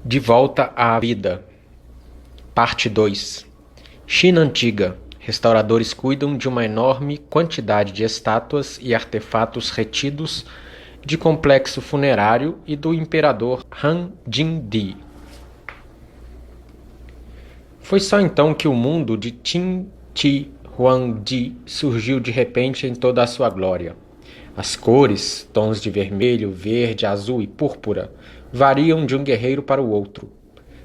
De volta à vida. Parte 2. China Antiga. Restauradores cuidam de uma enorme quantidade de estátuas e artefatos retidos de complexo funerário e do imperador Han Jingdi. Foi só então que o mundo de Qin Shi Huangdi surgiu de repente em toda a sua glória. As cores, tons de vermelho, verde, azul e púrpura, variam de um guerreiro para o outro.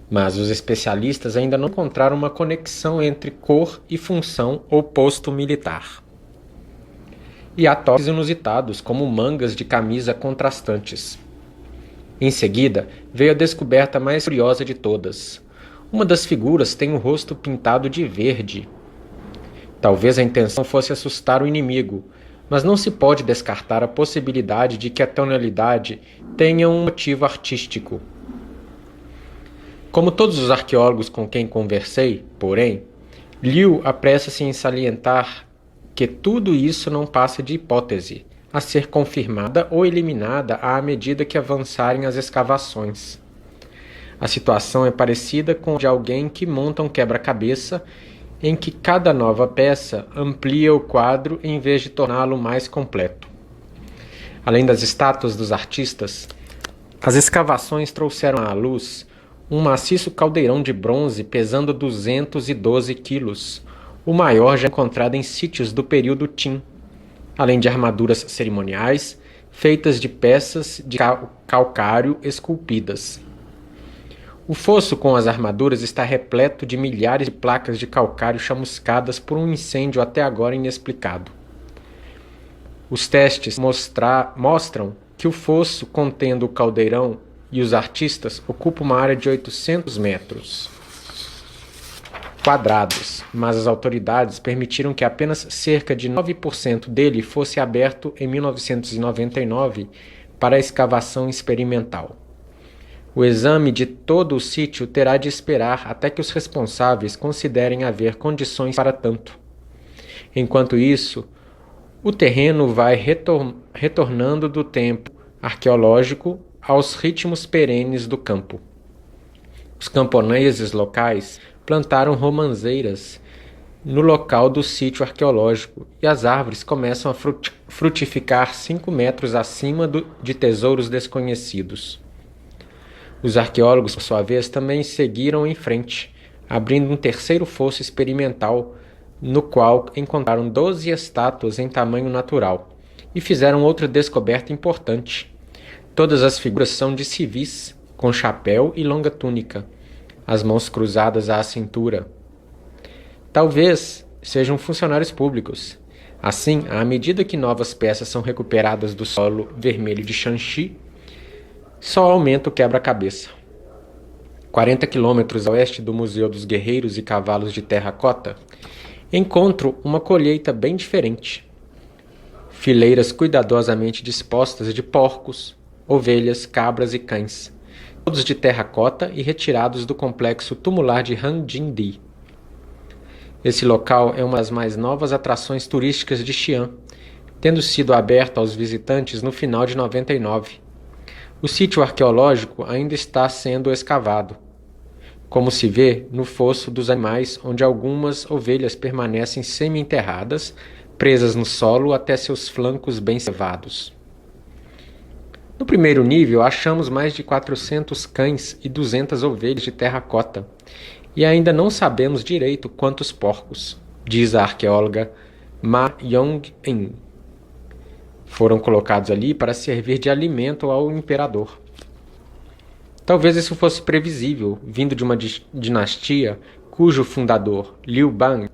Mas os especialistas ainda não encontraram uma conexão entre cor e função ou posto militar. E há toques inusitados, como mangas de camisa contrastantes. Em seguida, veio a descoberta mais curiosa de todas. Uma das figuras tem o rosto pintado de verde. Talvez a intenção fosse assustar o inimigo, mas não se pode descartar a possibilidade de que a tonalidade tenha um motivo artístico. Como todos os arqueólogos com quem conversei, porém, Liu apressa-se em salientar que tudo isso não passa de hipótese, a ser confirmada ou eliminada à medida que avançarem as escavações. A situação é parecida com a de alguém que monta um quebra-cabeça em que cada nova peça amplia o quadro em vez de torná-lo mais completo. Além das estátuas dos artistas, as escavações trouxeram à luz um maciço caldeirão de bronze pesando 212 quilos, o maior já encontrado em sítios do período Qin, além de armaduras cerimoniais feitas de peças de calcário esculpidas. O fosso com as armaduras está repleto de milhares de placas de calcário chamuscadas por um incêndio até agora inexplicado. Os testes mostram que o fosso contendo o caldeirão e os artistas ocupa uma área de 800 metros quadrados, mas as autoridades permitiram que apenas cerca de 9% dele fosse aberto em 1999 para a escavação experimental. O exame de todo o sítio terá de esperar até que os responsáveis considerem haver condições para tanto. Enquanto isso, o terreno vai retornando do tempo arqueológico aos ritmos perenes do campo. Os camponeses locais plantaram romanzeiras no local do sítio arqueológico e as árvores começam a frutificar 5 metros acima de tesouros desconhecidos. Os arqueólogos, por sua vez, também seguiram em frente, abrindo um terceiro fosso experimental, no qual encontraram 12 estátuas em tamanho natural, e fizeram outra descoberta importante. Todas as figuras são de civis, com chapéu e longa túnica, as mãos cruzadas à cintura. Talvez sejam funcionários públicos. Assim, à medida que novas peças são recuperadas do solo vermelho de Shanxi, só aumenta o quebra-cabeça. 40 quilômetros a oeste do Museu dos Guerreiros e Cavalos de Terracota, encontro uma colheita bem diferente. Fileiras cuidadosamente dispostas de porcos, ovelhas, cabras e cães, todos de terracota e retirados do complexo tumular de Han Jingdi. Esse local é uma das mais novas atrações turísticas de Xi'an, tendo sido aberto aos visitantes no final de 99. O sítio arqueológico ainda está sendo escavado, como se vê no fosso dos animais, onde algumas ovelhas permanecem semi-enterradas, presas no solo até seus flancos bem cevados. No primeiro nível, achamos mais de 400 cães e 200 ovelhas de terracota, e ainda não sabemos direito quantos porcos, diz a arqueóloga Ma Yong-in. Foram colocados ali para servir de alimento ao imperador. Talvez isso fosse previsível, vindo de uma dinastia cujo fundador, Liu Bang,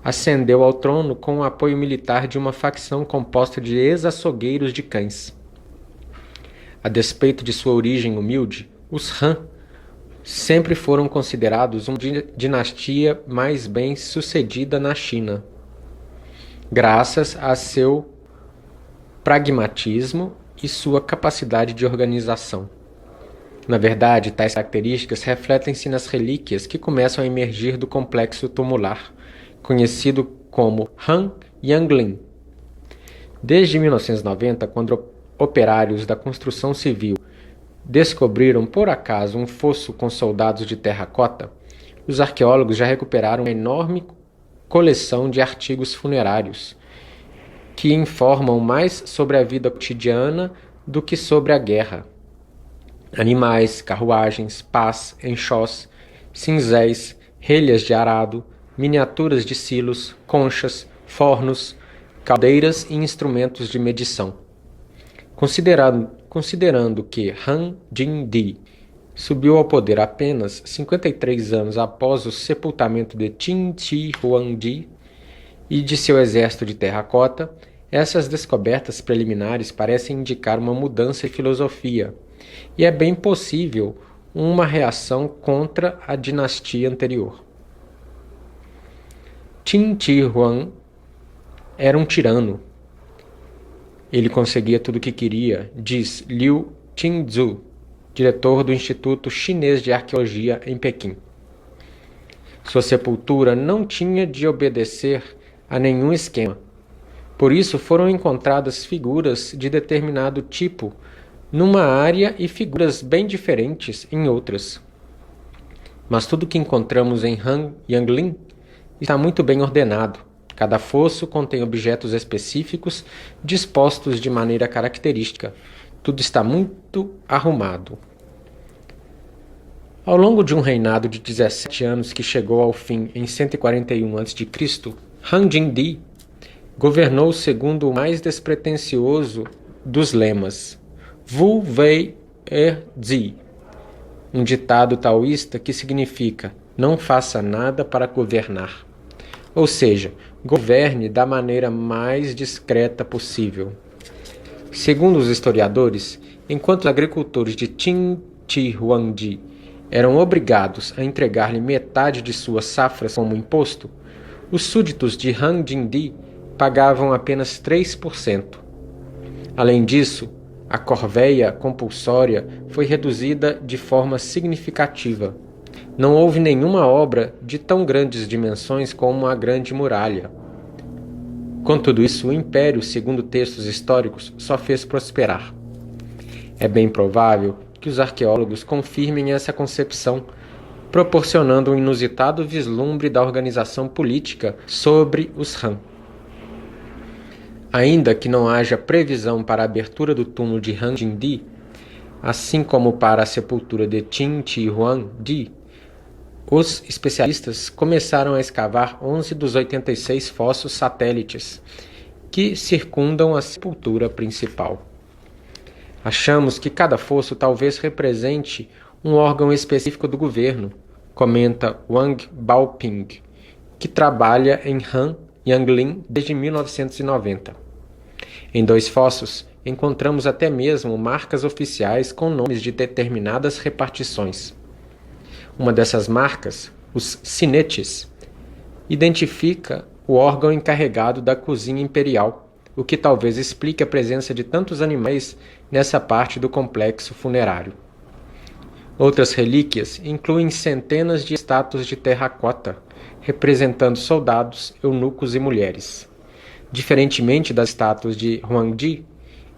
ascendeu ao trono com o apoio militar de uma facção composta de ex-açougueiros de cães. A despeito de sua origem humilde, os Han sempre foram considerados uma dinastia mais bem sucedida na China, graças a seu pragmatismo e sua capacidade de organização. Na verdade, tais características refletem-se nas relíquias que começam a emergir do complexo tumular, conhecido como Han Yanglin. Desde 1990, quando operários da construção civil descobriram por acaso um fosso com soldados de terracota, os arqueólogos já recuperaram uma enorme coleção de artigos funerários, que informam mais sobre a vida cotidiana do que sobre a guerra. Animais, carruagens, pás, enxós, cinzéis, relhas de arado, miniaturas de silos, conchas, fornos, caldeiras e instrumentos de medição. Considerando que Han Jin-di subiu ao poder apenas 53 anos após o sepultamento de Qin Shi Huangdi e de seu exército de terracota, essas descobertas preliminares parecem indicar uma mudança em filosofia, e é bem possível uma reação contra a dinastia anterior. Qin Shi Huang era um tirano. Ele conseguia tudo o que queria, diz Liu Qingzu, diretor do Instituto Chinês de Arqueologia em Pequim. Sua sepultura não tinha de obedecer a nenhum esquema. Por isso foram encontradas figuras de determinado tipo numa área e figuras bem diferentes em outras. Mas tudo que encontramos em Han Yanglin está muito bem ordenado. Cada fosso contém objetos específicos dispostos de maneira característica. Tudo está muito arrumado. Ao longo de um reinado de 17 anos que chegou ao fim em 141 a.C., Han Jin-di governou segundo o mais despretensioso dos lemas, Wu Wei Er-zi, um ditado taoísta que significa não faça nada para governar. Ou seja, governe da maneira mais discreta possível. Segundo os historiadores, enquanto os agricultores de Qin Shi Huangdi eram obrigados a entregar-lhe metade de suas safras como imposto, os súditos de Han Jin-di pagavam apenas 3%. Além disso, a corveia compulsória foi reduzida de forma significativa. Não houve nenhuma obra de tão grandes dimensões como a Grande Muralha. Com tudo isso, o império, segundo textos históricos, só fez prosperar. É bem provável que os arqueólogos confirmem essa concepção, proporcionando um inusitado vislumbre da organização política sobre os Han. Ainda que não haja previsão para a abertura do túmulo de Han Jin-di, assim como para a sepultura de Qin Shi Huangdi, os especialistas começaram a escavar 11 dos 86 fossos satélites que circundam a sepultura principal. Achamos que cada fosso talvez represente um órgão específico do governo, comenta Wang Baoping, que trabalha em Han Yanglin desde 1990. Em 2 fossos, encontramos até mesmo marcas oficiais com nomes de determinadas repartições. Uma dessas marcas, os sinetes, identifica o órgão encarregado da cozinha imperial, o que talvez explique a presença de tantos animais nessa parte do complexo funerário. Outras relíquias incluem centenas de estátuas de terracota, representando soldados, eunucos e mulheres. Diferentemente das estátuas de Huangdi,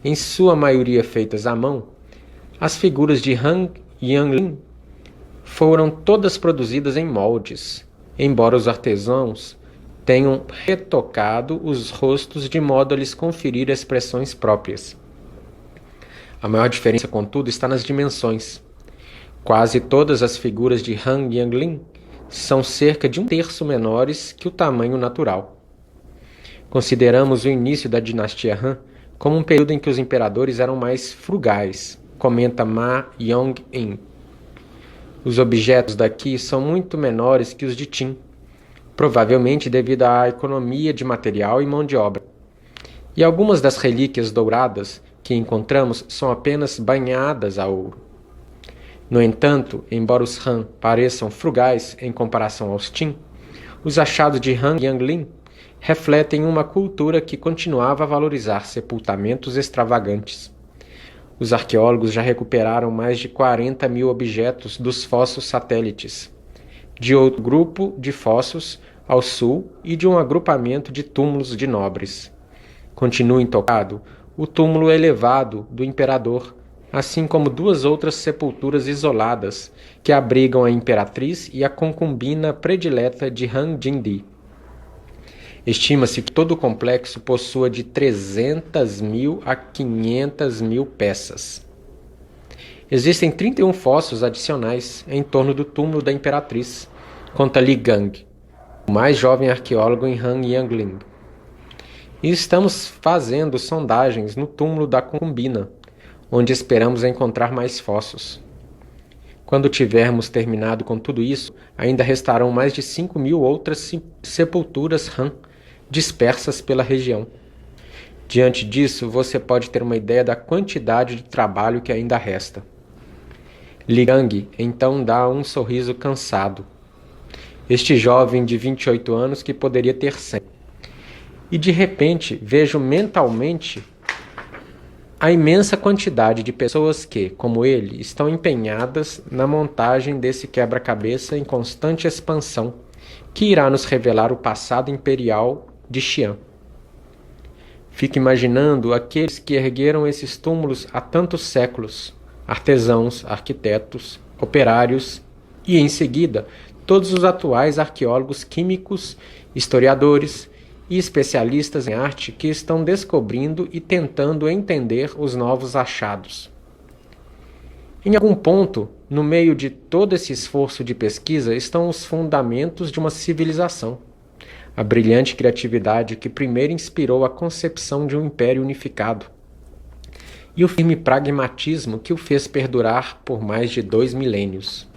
em sua maioria feitas à mão, as figuras de Han Yanglin foram todas produzidas em moldes, embora os artesãos tenham retocado os rostos de modo a lhes conferir expressões próprias. A maior diferença, contudo, está nas dimensões. Quase todas as figuras de Han Yanglin são cerca de 1/3 menores que o tamanho natural. Consideramos o início da dinastia Han como um período em que os imperadores eram mais frugais, comenta Ma Yong-in. Os objetos daqui são muito menores que os de Qin, provavelmente devido à economia de material e mão de obra. E algumas das relíquias douradas que encontramos são apenas banhadas a ouro. No entanto, embora os Han pareçam frugais em comparação aos Qin, os achados de Han Yanglin refletem uma cultura que continuava a valorizar sepultamentos extravagantes. Os arqueólogos já recuperaram mais de 40 mil objetos dos fossos satélites, de outro grupo de fossos ao sul e de um agrupamento de túmulos de nobres. Continua intocado o túmulo elevado do imperador, assim como duas outras sepulturas isoladas que abrigam a imperatriz e a concubina predileta de Han Jingdi. Estima-se que todo o complexo possua de 300.000 a 500.000 peças. Existem 31 fossos adicionais em torno do túmulo da imperatriz, conta Li Gang, o mais jovem arqueólogo em Han Yangling. E estamos fazendo sondagens no túmulo da concubina, onde esperamos encontrar mais fossos. Quando tivermos terminado com tudo isso, ainda restarão mais de 5.000 outras sepulturas Han dispersas pela região. Diante disso, você pode ter uma ideia da quantidade de trabalho que ainda resta. Li Gang então dá um sorriso cansado. Este jovem de 28 anos que poderia ter 100. E de repente vejo mentalmente a imensa quantidade de pessoas que, como ele, estão empenhadas na montagem desse quebra-cabeça em constante expansão, que irá nos revelar o passado imperial de Xi'an. Fico imaginando aqueles que ergueram esses túmulos há tantos séculos, artesãos, arquitetos, operários e, em seguida, todos os atuais arqueólogos químicos, historiadores e especialistas em arte que estão descobrindo e tentando entender os novos achados. Em algum ponto, no meio de todo esse esforço de pesquisa, estão os fundamentos de uma civilização, a brilhante criatividade que primeiro inspirou a concepção de um império unificado, e o firme pragmatismo que o fez perdurar por mais de 2 milênios.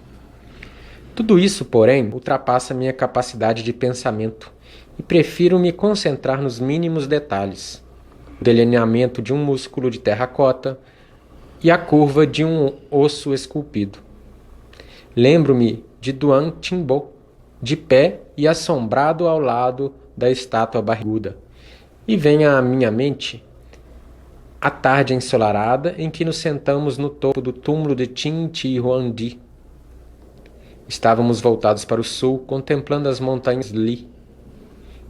Tudo isso, porém, ultrapassa minha capacidade de pensamento e prefiro me concentrar nos mínimos detalhes, o delineamento de um músculo de terracota e a curva de um osso esculpido. Lembro-me de Duan Tinbo, de pé e assombrado ao lado da estátua barriguda, e vem à minha mente a tarde ensolarada em que nos sentamos no topo do túmulo de Qin Shi Huangdi. Estávamos voltados para o sul, contemplando as montanhas Li.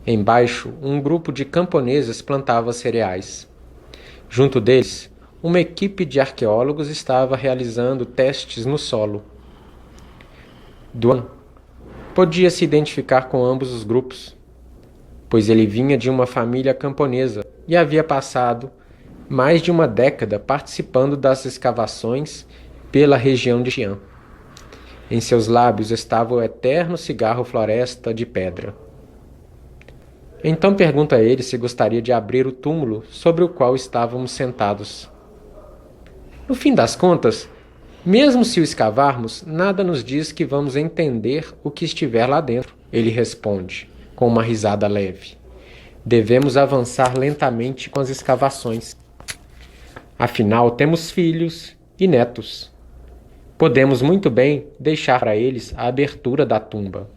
Embaixo, um grupo de camponeses plantava cereais. Junto deles, uma equipe de arqueólogos estava realizando testes no solo. Duan podia se identificar com ambos os grupos, pois ele vinha de uma família camponesa e havia passado mais de uma década participando das escavações pela região de Xi'an. Em seus lábios estava o eterno cigarro floresta de pedra. Então pergunto a ele se gostaria de abrir o túmulo sobre o qual estávamos sentados. No fim das contas, mesmo se o escavarmos, nada nos diz que vamos entender o que estiver lá dentro, ele responde, com uma risada leve. Devemos avançar lentamente com as escavações. Afinal, temos filhos e netos. Podemos muito bem deixar para eles a abertura da tumba.